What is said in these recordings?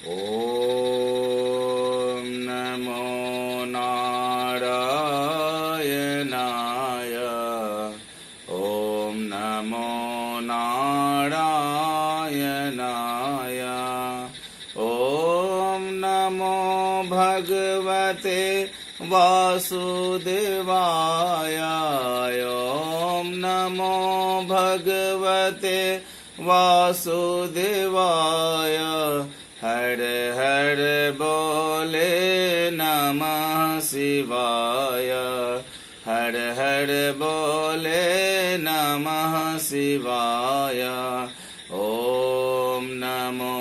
ॐ नमो नारायणाय। ॐ नमो नारायणाय। ॐ नमो भगवते वासुदेवाय। ॐ नमो भगवते वासुदेवाय। हर हर बोले नमः शिवाय। हर हर बोले नमः शिवाय। ॐ नमो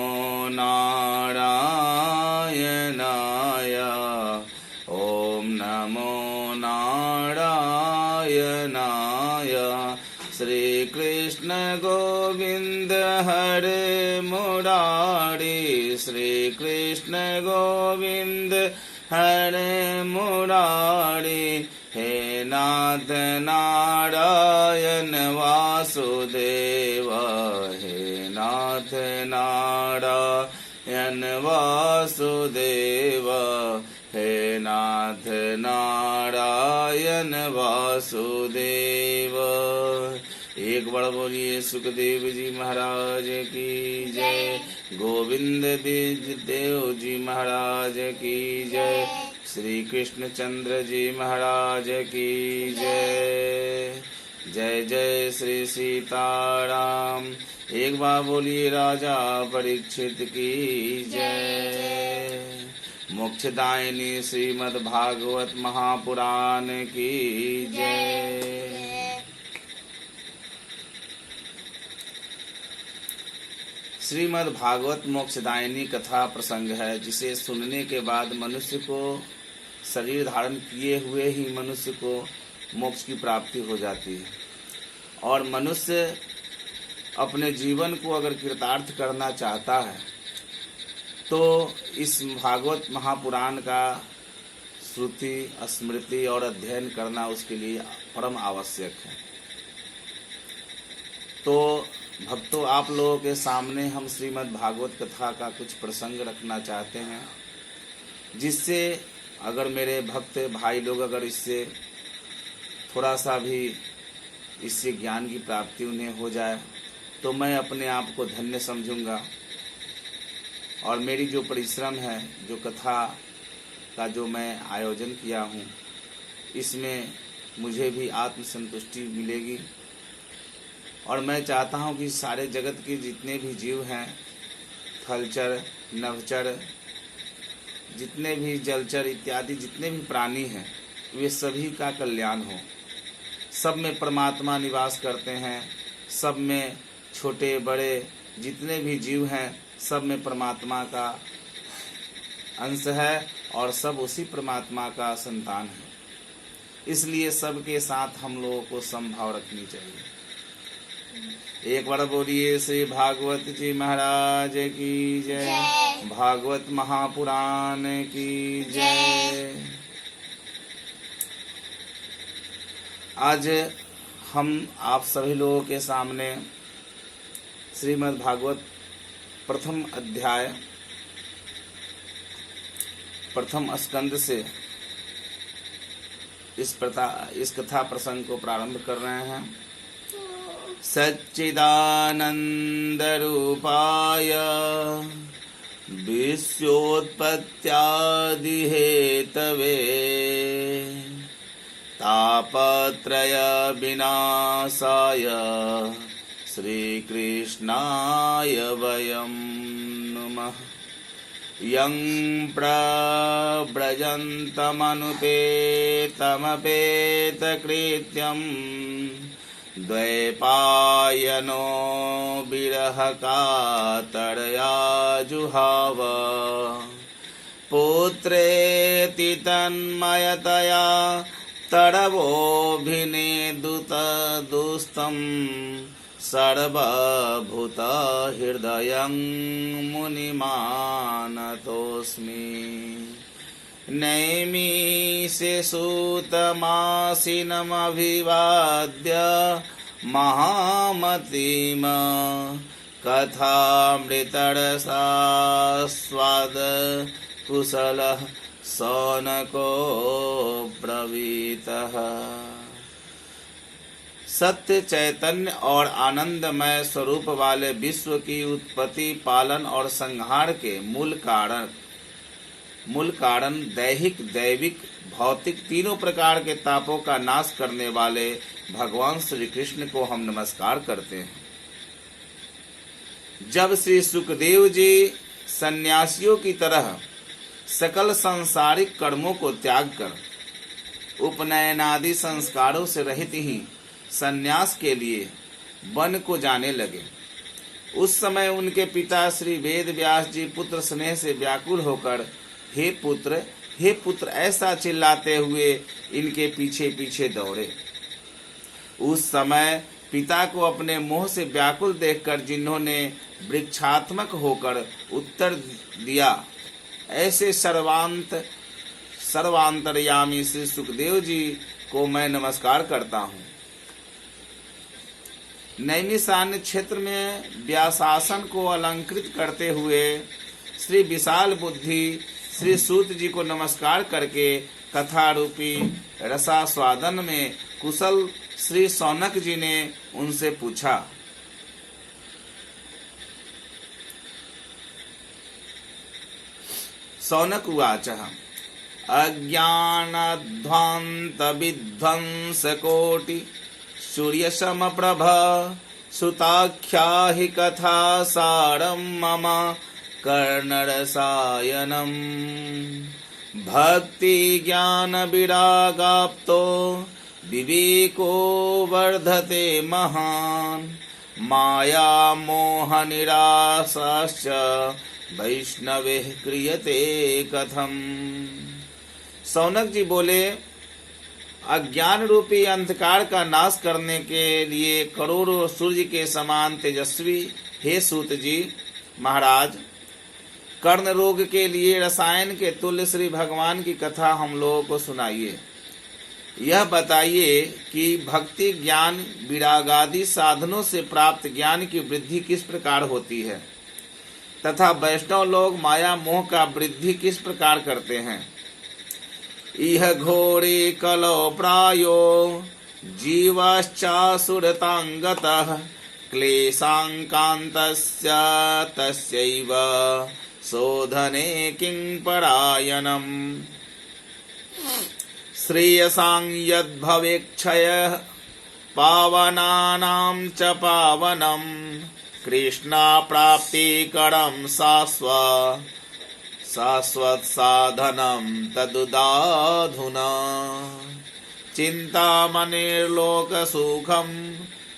नारायणाय। ॐ नमो नारायणाय। श्री कृष्ण गोविंद हरे मुरारी। श्री कृष्ण गोविंद हरे मुरारी। हे नाथ नारायण वासुदेव। हे नाथ नारायण वासुदेव। हे नाथ नारायण वासुदेव। एक बार बोलिए सुखदेव जी महाराज की जय। गोविंद देव जी महाराज की जय। श्री कृष्ण चंद्र जी महाराज की जय। जय जय श्री सीताराम। एक बार बोलिए राजा परीक्षित की जय। मोक्षदायिनी श्रीमद् भागवत महापुराण की जय। श्रीमद् भागवत मोक्षदायिनी कथा प्रसंग है, जिसे सुनने के बाद मनुष्य को शरीर धारण किए हुए ही मनुष्य को मोक्ष की प्राप्ति हो जाती है। और मनुष्य अपने जीवन को अगर कृतार्थ करना चाहता है तो इस भागवत महापुराण का श्रुति, स्मृति और अध्ययन करना उसके लिए परम आवश्यक है। तो भक्तों, आप लोगों के सामने हम श्रीमद् भागवत कथा का कुछ प्रसंग रखना चाहते हैं, जिससे अगर मेरे भक्त भाई लोग अगर इससे थोड़ा सा भी इससे ज्ञान की प्राप्ति उन्हें हो जाए तो मैं अपने आप को धन्य समझूंगा। और मेरी जो परिश्रम है, जो कथा का जो मैं आयोजन किया हूँ, इसमें मुझे भी आत्मसंतुष्टि मिलेगी। और मैं चाहता हूँ कि सारे जगत के जितने भी जीव हैं, थलचर, नभचर, जितने भी जलचर इत्यादि जितने भी प्राणी हैं, वे सभी का कल्याण हो। सब में परमात्मा निवास करते हैं। सब में छोटे बड़े जितने भी जीव हैं, सब में परमात्मा का अंश है और सब उसी परमात्मा का संतान है। इसलिए सबके साथ हम लोगों को समभाव रखनी चाहिए। एक बार बोलिए श्री भागवत जी महाराज की जय। भागवत महापुराण की जय। आज हम आप सभी लोगों के सामने श्रीमद् भागवत प्रथम अध्याय, प्रथम स्कंद से इस कथा प्रसंग को प्रारंभ कर रहे हैं। सच्चिदानंद रूपाय विश्वोत्पत्त्यादि हेतवे तापत्रय विनाशाय श्रीकृष्णाय वयं नमः। यं प्रव्रजन्तमनुपेतमपेतकृत्यं द्वैपायनो विरहकातरया जुहाव। पुत्रेति तन्मयतया तडवोऽभिनेदुतदुस्तं सर्वभूतहृदयं मुनिमानतोऽस्मि। नैमिषे सूतमासीनमभिवाद्य महामतिम् कथामृतरसास्वाद कुशलः शौनको ब्रवीतः। सत्य, चैतन्य और आनंदमय स्वरूप वाले विश्व की उत्पत्ति, पालन और संहार के मूल कारण दैहिक, दैविक, भौतिक तीनों प्रकार के तापों का नाश करने वाले भगवान श्री कृष्ण को हम नमस्कार करते हैं। जब श्री सुखदेव जी सन्यासियों की तरह सकल सांसारिक कर्मों को त्याग कर उपनयनादि संस्कारों से रहित ही सन्यास के लिए वन को जाने लगे, उस समय उनके पिता श्री वेद व्यास जी पुत्र स्नेह से व्याकुल होकर हे पुत्र ऐसा चिल्लाते हुए इनके पीछे पीछे दौड़े। उस समय पिता को अपने मोह से व्याकुल देखकर जिन्होंने वृक्षात्मक होकर उत्तर दिया, ऐसे सर्वांतरयामी श्री सुखदेव जी को मैं नमस्कार करता हूँ। नैमिषारण्य क्षेत्र में व्यासासन को अलंकृत करते हुए श्री विशाल बुद्धि श्री सूत जी को नमस्कार करके कथा रूपी रसास्वादन में कुशल श्री शौनक जी ने उनसे पूछा। शौनक उवाच अज्ञानाध्वान्त विध्वंस कोटि सूर्य समप्रभ सुताख्या हि कथा सारं मम कर्णरसायनम् भक्ति ज्ञान विरागाप्तो विवेको वर्धते महान् माया मोह निराशाश्च वैष्णवेः क्रियते कथम्। शौनक जी बोले, अज्ञान रूपी अंधकार का नाश करने के लिए करोड़ों सूर्य के समान तेजस्वी हे सूत जी महाराज, कर्ण रोग के लिए रसायन के तुल्य श्री भगवान की कथा हम लोगों को सुनाइए। यह बताइए कि भक्ति ज्ञान विरागादि साधनों से प्राप्त ज्ञान की वृद्धि किस प्रकार होती है तथा वैष्णव लोग माया मोह का वृद्धि किस प्रकार करते हैं। इह घोरे कलो प्रायो जीवाश्चासुरतांगतः क्लेशांकान्तस्य तस्यैव शोधने किं परायणम्। श्रेयसां यद्भवेक्षयः पावनानां च पावनम् कृष्णाप्राप्तिकरं शाश्वत साधनं तदुदाधुना चिन्तामणिर्लोकसुखं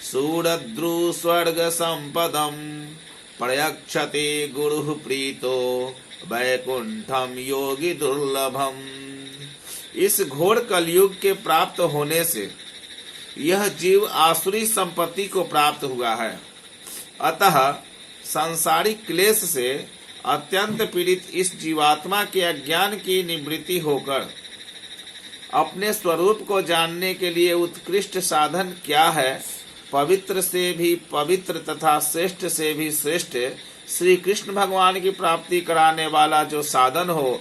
सुरद्रुस्वर्गसम्पदं प्रयक्षते गुरुः प्रीतो वैकुंठम योगी दुर्लभम। इस घोर कलयुग के प्राप्त होने से यह जीव आसुरी संपत्ति को प्राप्त हुआ है, अतः सांसारिक क्लेश से अत्यंत पीड़ित इस जीवात्मा के अज्ञान की निवृत्ति होकर अपने स्वरूप को जानने के लिए उत्कृष्ट साधन क्या है। पवित्र से भी पवित्र तथा श्रेष्ठ से भी श्रेष्ठ श्री कृष्ण भगवान की प्राप्ति कराने वाला जो साधन हो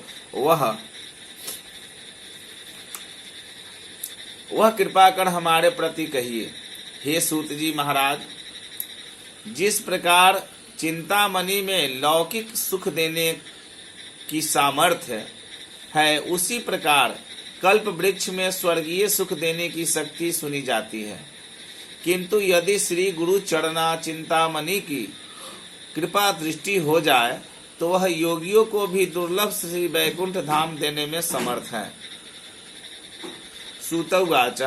वह कृपा कर हमारे प्रति कहिए। हे सूत जी महाराज, जिस प्रकार चिंतामणि में लौकिक सुख देने की सामर्थ्य है, उसी प्रकार कल्प वृक्ष में स्वर्गीय सुख देने की शक्ति सुनी जाती है। किंतु यदि श्री गुरु चरणा चिंतामणि की कृपा दृष्टि हो जाए तो वह योगियों को भी दुर्लभ श्री वैकुंठ धाम देने में समर्थ है। सूतवाच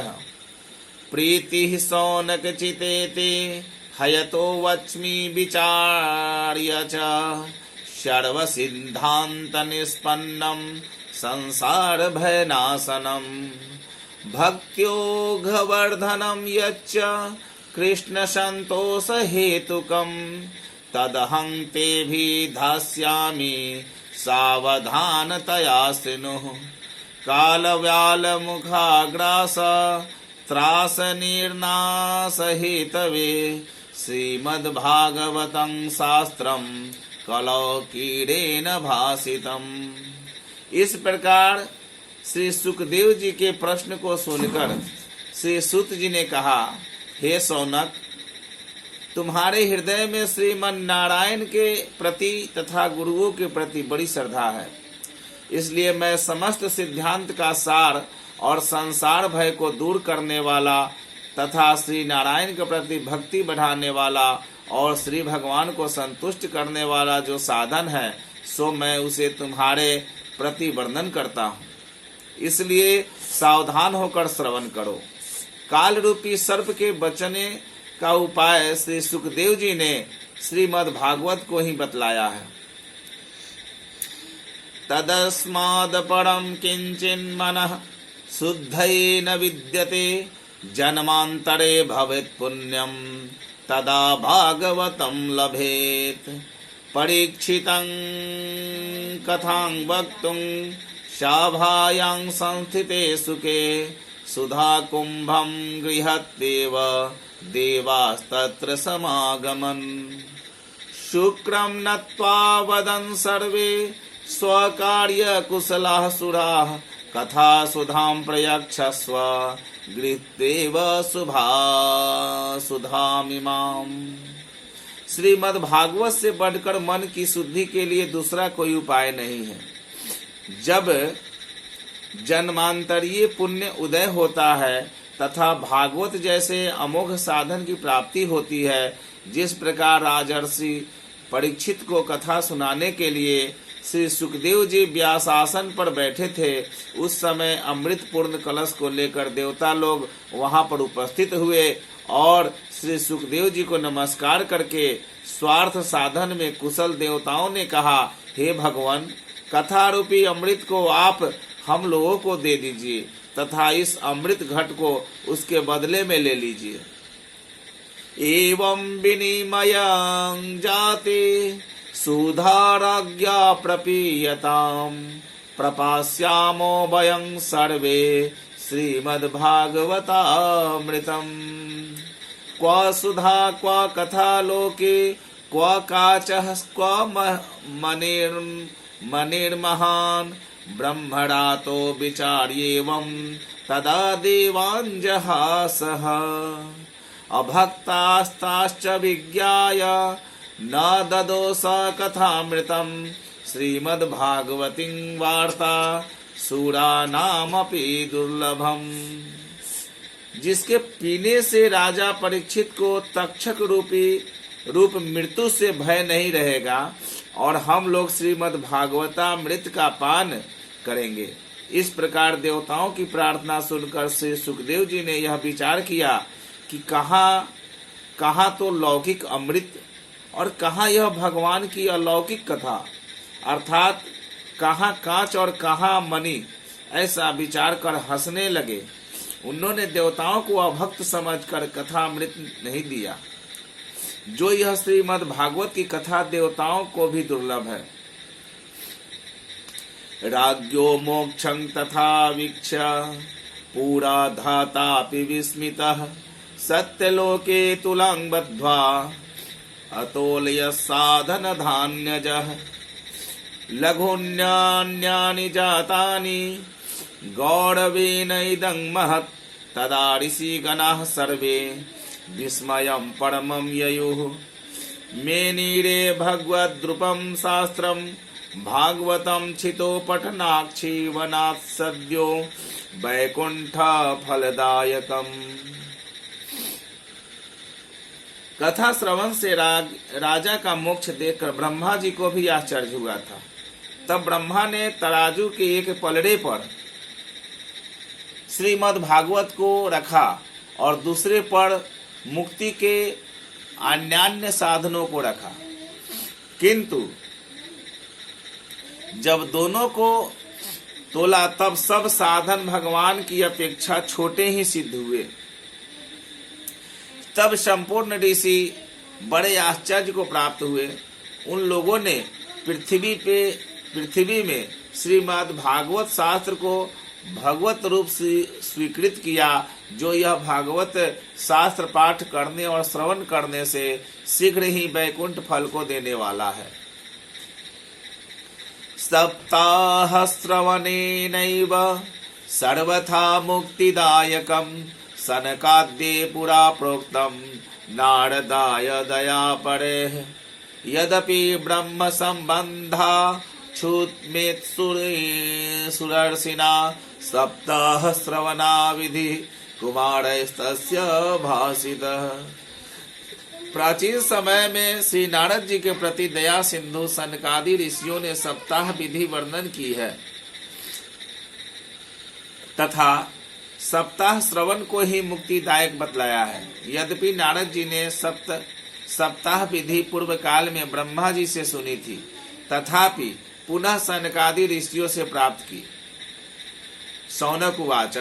प्रीति शौनक चितेते हयतो वच्मि विचार्य च सर्व सिद्धांत निष्पन्नम संसार भयनाशनम भक्त्योघवर्धनम यच्च कृष्ण संतोष हेतुकम तदहं तेभि धास्यामि सावधानतया शृणुः काल व्याल मुखाग्रास त्रास निर्नाश हेतवे श्रीमद्भागवतं शास्त्रम कलौकीरेण भाषितम। इस प्रकार श्री सुखदेव जी के प्रश्न को सुनकर श्री सूत जी ने कहा, हे शौनक, तुम्हारे हृदय में श्रीमन नारायण के प्रति तथा गुरुओं के प्रति बड़ी श्रद्धा है, इसलिए मैं समस्त सिद्धांत का सार और संसार भय को दूर करने वाला तथा श्री नारायण के प्रति भक्ति बढ़ाने वाला और श्री भगवान को संतुष्ट करने वाला जो साधन है, सो मैं उसे तुम्हारे प्रति वर्णन करता हूँ। इसलिए सावधान होकर श्रवण करो। काल रूपी सर्प के बचने का उपाय श्री सुखदेव जी ने श्रीमद् भागवत को ही बतलाया है। तदस्माद् परम किंचिन मनः शुद्धये न विद्यते जन्मांतरे भवेत् पुण्यम तदा भागवतं लभेत्। परीक्षितं कथां वक्तुं शाभायां संस्थिते सुखे सुधा कुंभं गृहत्येव देवास्तत्र समागमन्। शुक्रं नत्वा वदन् सर्वे स्वकार्य कुशलाः सुराः कथा सुधां प्रयच्छस्व गृहीत्वेव सुधामिमाम्। श्रीमद् भागवत से बढ़कर मन की शुद्धि के लिए दूसरा कोई उपाय नहीं है। जब जन्मांतरीय पुण्य उदय होता है तथा भागवत जैसे अमोघ साधन की प्राप्ति होती है, जिस प्रकार राजर्षि परीक्षित को कथा सुनाने के लिए श्री सुखदेव जी व्यासासन पर बैठे थे, उस समय अमृत पूर्ण कलश को लेकर देवता लोग वहां पर उपस्थित हुए और श्री सुखदेव जी को नमस्कार करके स्वार्थ साधन में कुशल देवताओं ने कहा, हे भगवान, कथा रूपी अमृत को आप हम लोगों को दे दीजिए तथा इस अमृत घट को उसके बदले में ले लीजिए। एवं विनिमयं जाते सुधाराज्ञा प्रपीयताम प्रपास्यामो वयं सर्वे श्रीमद्भागवतामृतम्। क्व सुधा क्व कथा लोके क्व काचः क्व मनिर्महान् ब्रह्मणातो विचार्येवं तदा देवाञ्जहासः। अभक्तास्ताश्च विज्ञाय न ददोस कथामृतं श्रीमद्भागवतीं वार्ता सूरानामपि दुर्लभम। जिसके पीने से राजा परीक्षित को तक्षक रूप मृत्यु से भय नहीं रहेगा और हम लोग श्रीमद्भागवतामृत का पान करेंगे। इस प्रकार देवताओं की प्रार्थना सुनकर श्री सुखदेव जी ने यह विचार किया कि कहाँ तो लौकिक अमृत और कहाँ यह भगवान की अलौकिक कथा, अर्थात कहाँ कांच और कहाँ मणि। ऐसा विचार कर हंसने लगे। उन्होंने देवताओं को अभक्त समझकर कथा अमृत नहीं दिया। जो यह श्रीमद् भागवत की कथा देवताओं को भी दुर्लभ है। राज्ञो मोक्षं तथा वीक्ष पूरा धातापि विस्मितः सत्यलोके तुलां बद्ध्वा अतोलय साधन धान्यजः। लघुन्यान्यानि जातानि गौरवेन इदं महत् तदा ऋषिगणाः सर्वे विस्मयं परमं ययुः। मेनीरे भगवद्रूपं शास्त्रं भागवतं छितो पठनाक्षी वनात् सद्यो वैकुंठ फलदायकम्। कथा श्रवण से राजा का मोक्ष देखकर ब्रह्मा जी को भी आश्चर्य हुआ था। तब ब्रह्मा ने तराजू के एक पलड़े पर श्रीमद् भागवत को रखा और दूसरे पर मुक्ति के अन्यान्य साधनों को रखा, किंतु जब दोनों को तोला तब सब साधन भगवान की अपेक्षा छोटे ही सिद्ध हुए। तब संपूर्ण ऋषि बड़े आश्चर्य को प्राप्त हुए। उन लोगों ने पृथ्वी में श्रीमद् भागवत शास्त्र को भगवत रूप स्वीकृत किया, जो यह भागवत शास्त्र पाठ करने और श्रवण करने से शीघ्र ही वैकुंठ फल को देने वाला है। सप्ताह श्रवणेनैव सर्वथा मुक्तिदायकं सनकाद्ये पुरा प्रोक्तं नारदाय दयापरेः यद्यपि ब्रह्म संबंधा सुरर्षिना सप्ताह श्रवणा विधि कुमारस्तस्य भासितः। प्राचीन समय में श्री नारद जी के प्रति दया सिंधु सनकादि ऋषियों ने सप्ताह विधि वर्णन की है तथा सप्ताह श्रवण को ही मुक्तिदायक बतलाया है। यद्यपि नारद जी ने सप्ताह विधि पूर्व काल में ब्रह्मा जी से सुनी थी, तथापि पुनः सनकादि ऋषियों से प्राप्त की। शौनक उवाच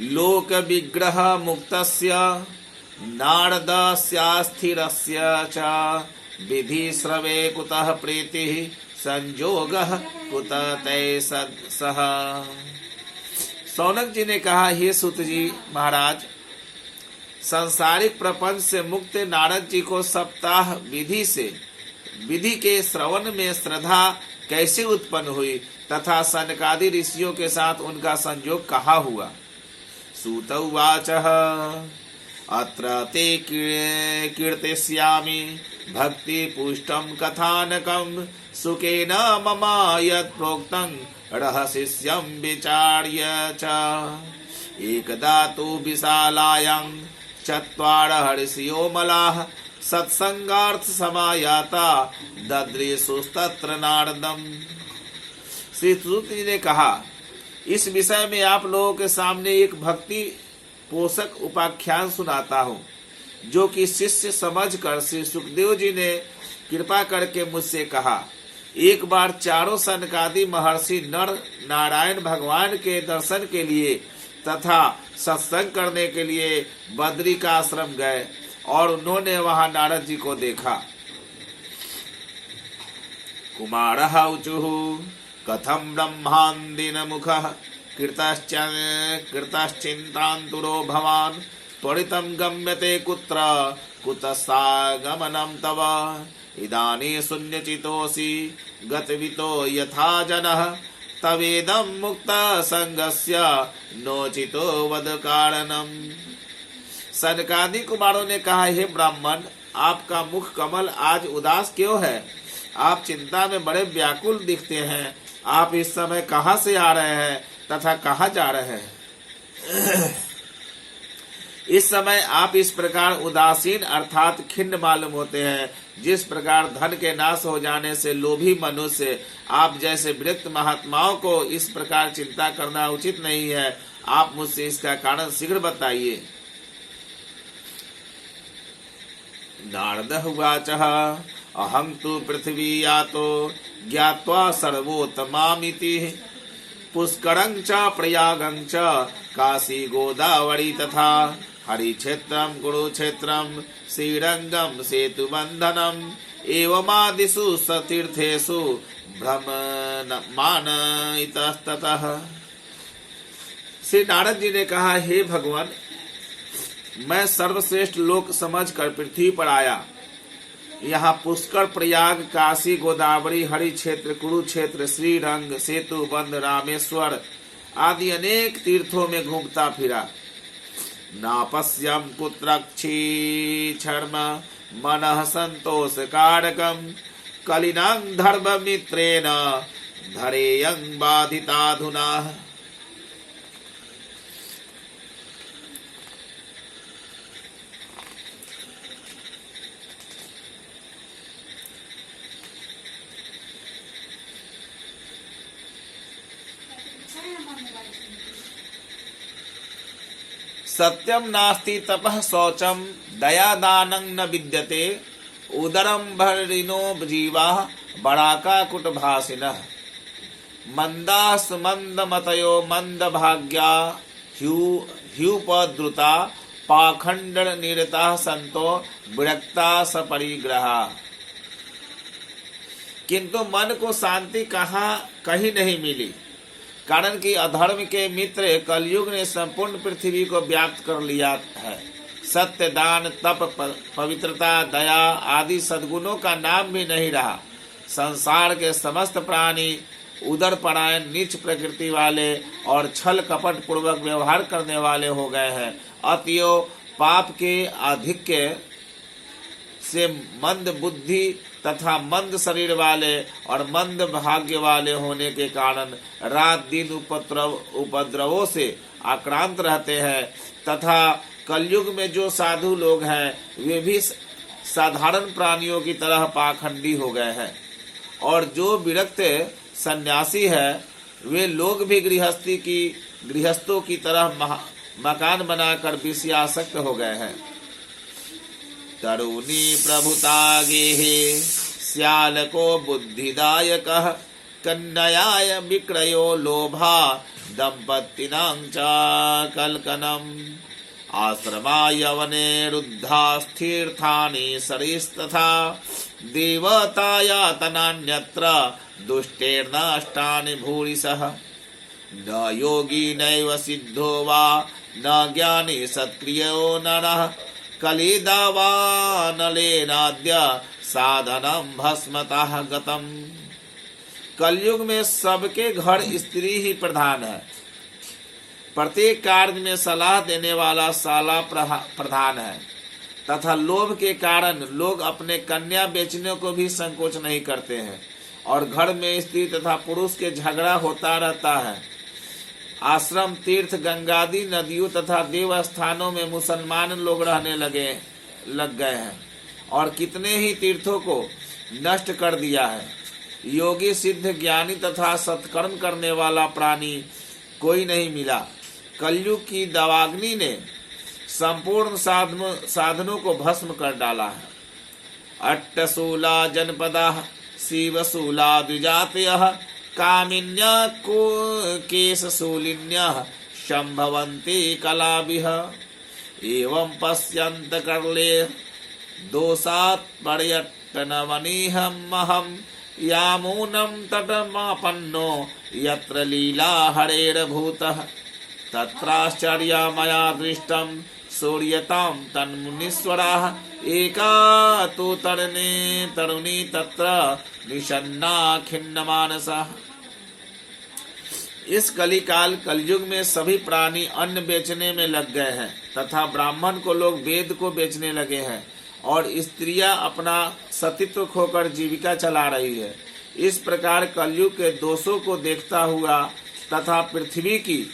लोक विग्रह मुक्तस्य नारदस्यास्थिरस्य च विधि श्रवे कुतः प्रीतिः संजोगः कुतः तै सह। शौनक जी ने कहा, हे सूत जी महाराज, सांसारिक प्रपंच से मुक्त नारद जी को सप्ताह विधि के श्रवण में श्रद्धा कैसे उत्पन्न हुई तथा सनकादि ऋषियों के साथ उनका संयोग कहाँ हुआ। सूत उवाच अत्र ते कीर्तिष्यामि भक्ति पुष्टं कथानकं सुखेन मम यत् प्रोक्तं रहस्यं विचार्य च। एकदा तु विशालायां चत्वारः ऋषयो मलाः सत्संगार्थ समायाता ददृशुस्तत्र नारदम्। श्री सूत जी ने कहा, इस विषय में आप लोगों के सामने एक भक्ति पोषक उपाख्यान सुनाता हूँ, जो कि शिष्य समझकर श्री सुखदेव जी ने कृपा करके मुझसे कहा। एक बार चारों सनकादि महर्षि नर नारायण भगवान के दर्शन के लिए तथा सत्संग करने के लिए बद्री का आश्रम गए और उन्होंने वहां नारद जी को देखा। कुमारः ऊचुः कथं ब्रह्मांदिन मुखः कृतश्चिन्तान्तुरो भवान् त्वरितं गम्यते कुत्र कुतस्तागमनं तव इदानीं शून्यचितोऽसि गतवितो यथा जनः तवेदं मुक्ता संगस्य नोचितो वद कारणम्। सनकादि कुमारों ने कहा, हे ब्राह्मण, आपका मुख कमल आज उदास क्यों है? आप चिंता में बड़े व्याकुल दिखते हैं। आप इस समय कहाँ से आ रहे हैं तथा कहाँ जा रहे हैं? इस समय आप इस प्रकार उदासीन अर्थात खिन्न मालूम होते हैं, जिस प्रकार धन के नाश हो जाने से लोभी मनुष्य आप जैसे विरक्त महात्माओं को इस प्रकार चिंता करना उचित नहीं है। आप मुझसे इसका कारण शीघ्र बताइए। नारद उवाच अहं तु पृथ्वी यातो ज्ञात्वा सर्वोत्तमामिति पुष्करं च प्रयागं च काशी गोदावरी तथा हरिक्षेत्रं कुरुक्षेत्रं श्रीरंगं सेतुबन्धनम् एवमादिषु सतीर्थेषु भ्रममान इतस्ततः। श्री नारद जी ने कहा, हे भगवान, मैं सर्वश्रेष्ठ लोक समझ कर पृथ्वी पर आया। यहाँ पुष्कर, प्रयाग, काशी, गोदावरी, हरि क्षेत्र, कुरुक्षेत्र, श्रीरंग, सेतु बंध, रामेश्वर आदि अनेक तीर्थों में घूमता फिरा। नापस्यम कुत्रक्षी छर्म मनः संतोष कारकम कलिनां धर्म मित्रेण धरेयं बाधिताधुना। सत्यम नास्ति तपः शौचम दया दानं न विद्यते उदरम भरिनो जीवा बड़ाका कुटभासिनः मंदास मंद मतयो मंद भाग्या ह्युपद्रुता पाखंड निरता संतो विरक्ता सपरिग्रहा। किंतु मन को शांति कहीं नहीं मिली। कारण कि अधर्म के मित्र कलयुग ने संपूर्ण पृथ्वी को व्याप्त कर लिया है। सत्य, दान, तप, पवित्रता, दया आदि सद्गुणों का नाम भी नहीं रहा। संसार के समस्त प्राणी उदर परायण, नीच प्रकृति वाले और छल कपट पूर्वक व्यवहार करने वाले हो गए हैं। अतएव पाप के आधिक्य से मंद बुद्धि तथा मंद शरीर वाले और मंद भाग्य वाले होने के कारण रात दिन उपद्रवों से आक्रांत रहते हैं। तथा कलयुग में जो साधु लोग हैं वे भी साधारण प्राणियों की तरह पाखंडी हो गए हैं, और जो विरक्त सन्यासी है वे लोग भी गृहस्थों की तरह मकान बनाकर विषयासक्त हो गए हैं। तरुणी प्रभुता गेहे श्यालको बुद्धिदायकः कन्याय विक्रयो लोभा दंपत्तिनां च कल्कनम् आश्रमा यवने रुद्धास्तीर्थानि सरिस्तथा देवतायातनान्यत्र दुष्टेर्नष्टानि भूरिशः न योगी नैव सिद्धो वा न ज्ञानी सत्क्रियो नरः कलिदावानलेनाद्य साधनम भस्मतः गतम्। कलयुग में सबके घर स्त्री ही प्रधान है। प्रत्येक कार्य में सलाह देने वाला साला प्रधान है, तथा लोभ के कारण लोग अपने कन्या बेचने को भी संकोच नहीं करते हैं, और घर में स्त्री तथा पुरुष के झगड़ा होता रहता है। आश्रम, तीर्थ, गंगादि नदियों तथा देव स्थानों में मुसलमान लोग रहने लग गए हैं, और कितने ही तीर्थों को नष्ट कर दिया है। योगी, सिद्ध, ज्ञानी तथा सत्कर्म करने वाला प्राणी कोई नहीं मिला। कलयुग की दावाग्नि ने संपूर्ण साधनों को भस्म कर डाला है। अट्टशूला जनपदा शिवशूला द्विजातयः कामिन्या केशशूलिन्यः संभवन्ति कलाभिः एवं पश्यन्त करले दोषात् पर्यटनवनिहमहं यामूनं तटमापन्नो यत्र लीला हरेर्भूतः तत्राश्चर्य मया दृष्टं सूर्यतां तन्मुनीश्वराः एका तु तरुणी तत्र निषन्ना खिन्नमानसः। इस कलिकाल कलयुग में सभी प्राणी अन्न बेचने में लग गए हैं, तथा ब्राह्मण को लोग वेद को बेचने लगे हैं, और स्त्रियां अपना सतीत्व खोकर जीविका चला रही है। इस प्रकार कलयुग के दोषों को देखता हुआ तथा पृथ्वी की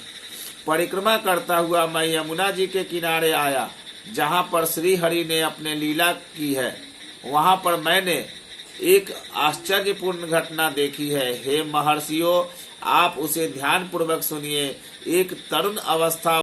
परिक्रमा करता हुआ मैं यमुना जी के किनारे आया, जहाँ पर श्री हरि ने अपने लीला की है। वहाँ पर मैंने एक आश्चर्यपूर्ण घटना देखी है। हे महर्षियों, आप उसे ध्यान पूर्वक सुनिए। एक तरुण अवस्था